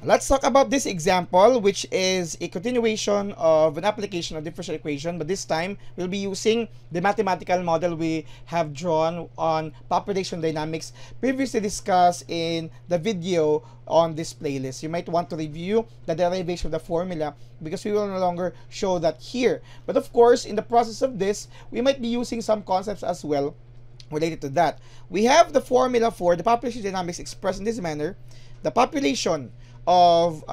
Let's talk about this example, which is a continuation of an application of differential equation, but this time we'll be using the mathematical model we have drawn on population dynamics previously discussed in the video on this playlist. You might want to review the derivation of the formula because we will no longer show that here. But of course, in the process of this, we might be using some concepts as well related to that. We have the formula for the population dynamics expressed in this manner. The population of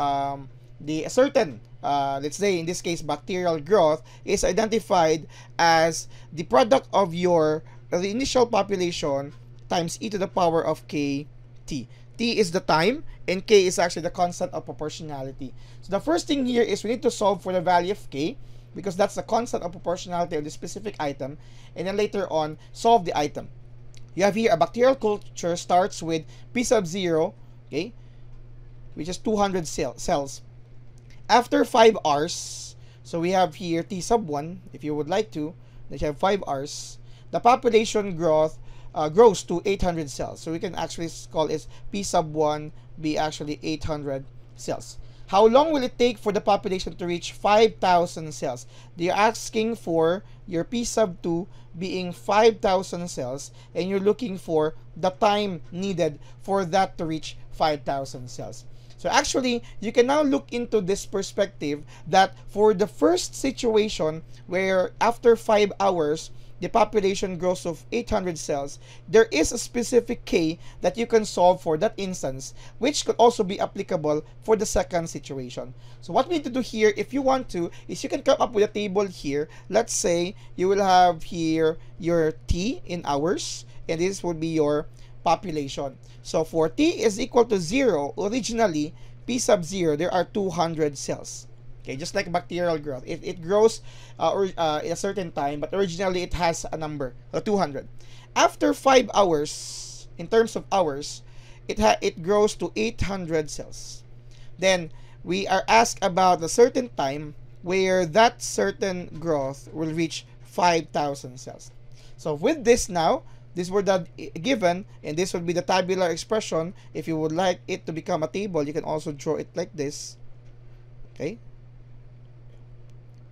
the certain, let's say in this case bacterial growth, is identified as the product of the initial population times e to the power of k t. T is the time and k is actually the constant of proportionality. So the first thing here is we need to solve for the value of k because that's the constant of proportionality of the specific item, and then later on solve the item. You have here a bacterial culture starts with p sub 0, okay, which is 200 cells. After 5 hours, so we have here t sub 1, if you would like to, that you have 5 hours, the population growth grows to 800 cells. So we can actually call it p sub 1 be actually 800 cells. How long will it take for the population to reach 5,000 cells? They're asking for your p sub 2 being 5,000 cells, and you're looking for the time needed for that to reach 5,000 cells. So actually, you can now look into this perspective that for the first situation where after 5 hours, the population grows of 800 cells, there is a specific k that you can solve for that instance, which could also be applicable for the second situation. So what we need to do here, if you want to, is you can come up with a table here. Let's say you will have here your t in hours, and this would be your population. So for t is equal to 0, originally, p sub 0, there are 200 cells. Okay, just like bacterial growth. It grows in a certain time, but originally it has a number, 200. After 5 hours, in terms of hours, it grows to 800 cells. Then, we are asked about a certain time where that certain growth will reach 5,000 cells. So with this now, this were the given, and this would be the tabular expression. If you would like it to become a table, you can also draw it like this. Okay.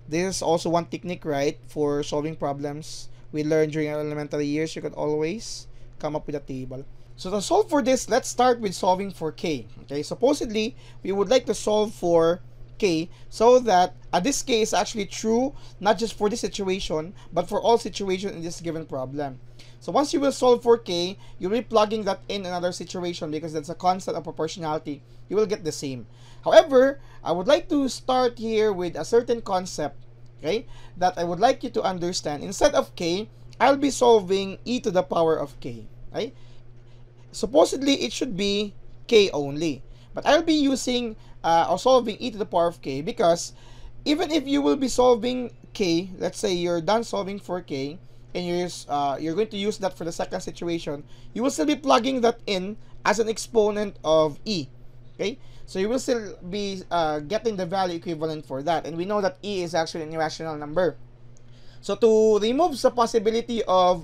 This is also one technique, right, for solving problems we learned during our elementary years. You could always come up with a table. So to solve for this, let's start with solving for k. Okay, supposedly, we would like to solve for k so that this k is actually true, not just for this situation, but for all situations in this given problem. So once you will solve for k, you'll be plugging that in another situation because that's a constant of proportionality. You will get the same. However, I would like to start here with a certain concept, okay, that I would like you to understand. Instead of k, I'll be solving e to the power of k. Right? Supposedly, it should be k only. But I'll be using or solving e to the power of k because even if you will be solving k, let's say you're done solving for k, and you're going to use that for the second situation, you will still be plugging that in as an exponent of e. Okay, so you will still be getting the value equivalent for that, and we know that e is actually an irrational number. So to remove the possibility of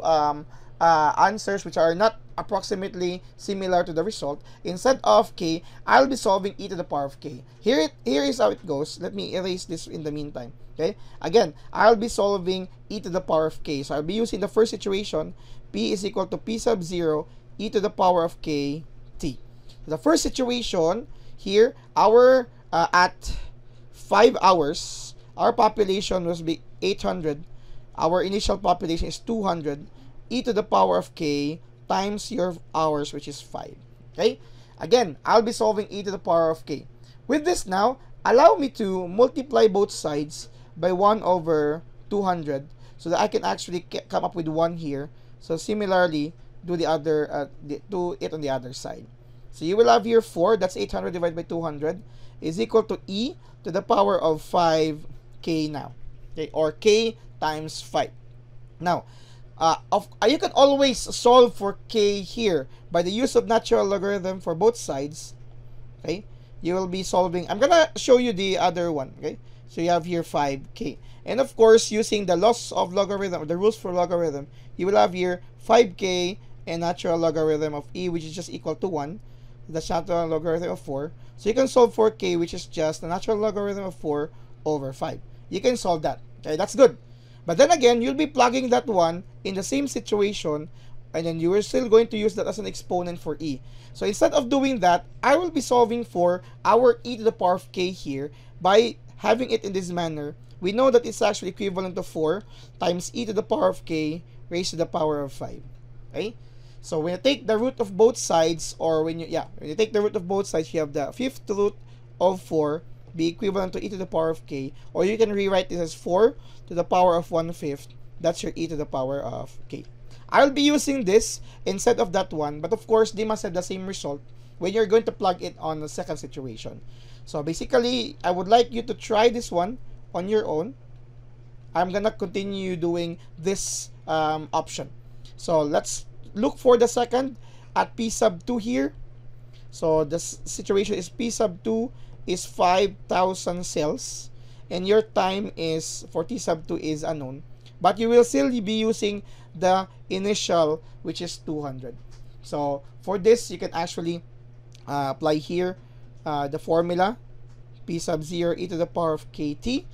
answers which are not approximately similar to the result, instead of k, I'll be solving e to the power of k. Here is how it goes. Let me erase this in the meantime. Okay, again, I'll be solving e to the power of k. So I'll be using the first situation, p is equal to p sub 0 e to the power of k t. The first situation here, our at 5 hours, our population must be 800. Our initial population is 200. E to the power of k times your hours, which is 5. Okay? Again, I'll be solving e to the power of k. With this now, allow me to multiply both sides by 1 over 200 so that I can actually come up with 1 here. So similarly, do the other do it on the other side. So you will have here 4, that's 800 divided by 200, is equal to e to the power of 5k now. Okay, or k times 5. Now, you can always solve for k here by the use of natural logarithm for both sides. Okay, you will be solving. I'm gonna show you the other one. Okay, so you have here 5k, and of course using the laws of logarithm, or the rules for logarithm, you will have here 5k and natural logarithm of e, which is just equal to 1. That's natural logarithm of 4. So you can solve for k, which is just the natural logarithm of 4 over 5. You can solve that. Okay, that's good. But then again, you'll be plugging that one in the same situation, and then you are still going to use that as an exponent for e. So instead of doing that, I will be solving for our e to the power of k here by having it in this manner. We know that it's actually equivalent to 4 times e to the power of k raised to the power of 5. Okay? So when you take the root of both sides, or when you take the root of both sides, you have the fifth root of 4 be equivalent to e to the power of k, or you can rewrite this as 4 to the power of 1/5. That's your e to the power of k. I'll be using this instead of that one, but of course, they must have the same result when you're going to plug it on the second situation. So basically, I would like you to try this one on your own. I'm gonna continue doing this option. So let's look for the second at p sub 2 here. So the situation is p sub 2 is 5,000 cells, and your time is for t sub 2 is unknown, but you will still be using the initial, which is 200. So for this, you can actually apply here the formula p sub 0 e to the power of kt.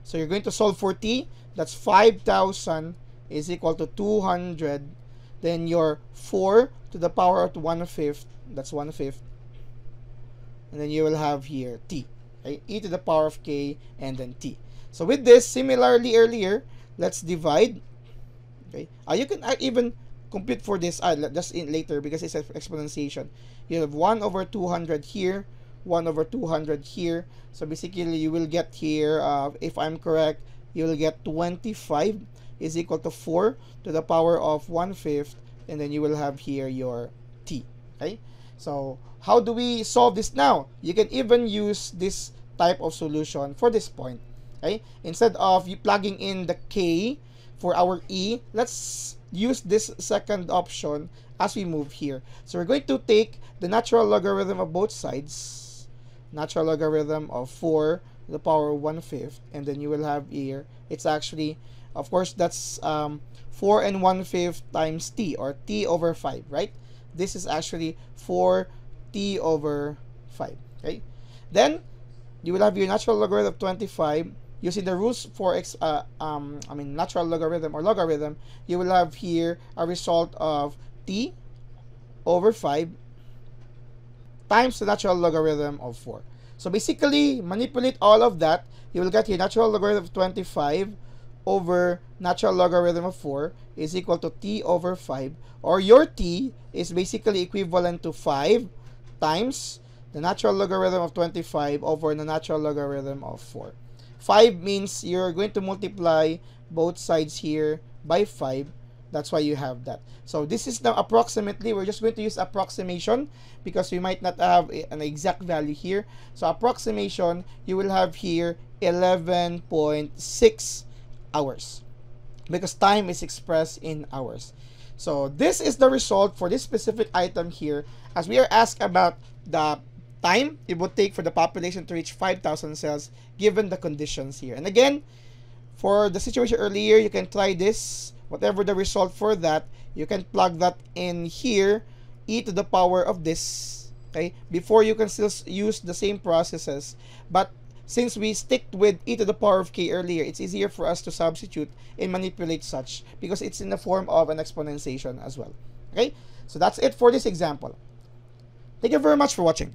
So you're going to solve for t. That's 5,000 is equal to 200. Then your 4 to the power of 1/5. That's 1/5. And then you will have here t. Okay? E to the power of k and then t. So with this, similarly earlier, let's divide. Okay? You can even compute for this just later because it's an exponentiation. You have 1 over 200 here, 1 over 200 here. So basically, you will get here, if I'm correct, you will get 25 is equal to 4 to the power of 1/5, and then you will have here your t. Okay? So how do we solve this now? You can even use this type of solution for this point. Okay? Instead of you plugging in the k for our e, let's use this second option as we move here. So we're going to take the natural logarithm of both sides, natural logarithm of 4 to the power of 1/5, and then you will have here, it's actually, of course, that's 4 and 1/5 times t, or t over 5, right? This is actually 4t over 5. Okay? Then you will have your natural logarithm of 25 using the rules for natural logarithm or logarithm. You will have here a result of t over 5 times the natural logarithm of 4. So basically, manipulate all of that. You will get your natural logarithm of 25 over natural logarithm of 4 is equal to t over 5, or your t is basically equivalent to 5 times the natural logarithm of 25 over the natural logarithm of 4. 5 means you're going to multiply both sides here by 5. That's why you have that. So this is now approximately, we're just going to use approximation because we might not have an exact value here. So approximation, you will have here 11.6 hours because time is expressed in hours. So this is the result for this specific item here. As we are asked about the time it would take for the population to reach 5,000 cells given the conditions here. And again, for the situation earlier, you can try this. Whatever the result for that, you can plug that in here, e to the power of this. Okay, before you can still use the same processes, but since we stick with e to the power of k earlier, it's easier for us to substitute and manipulate such because it's in the form of an exponentiation as well. Okay, so that's it for this example. Thank you very much for watching.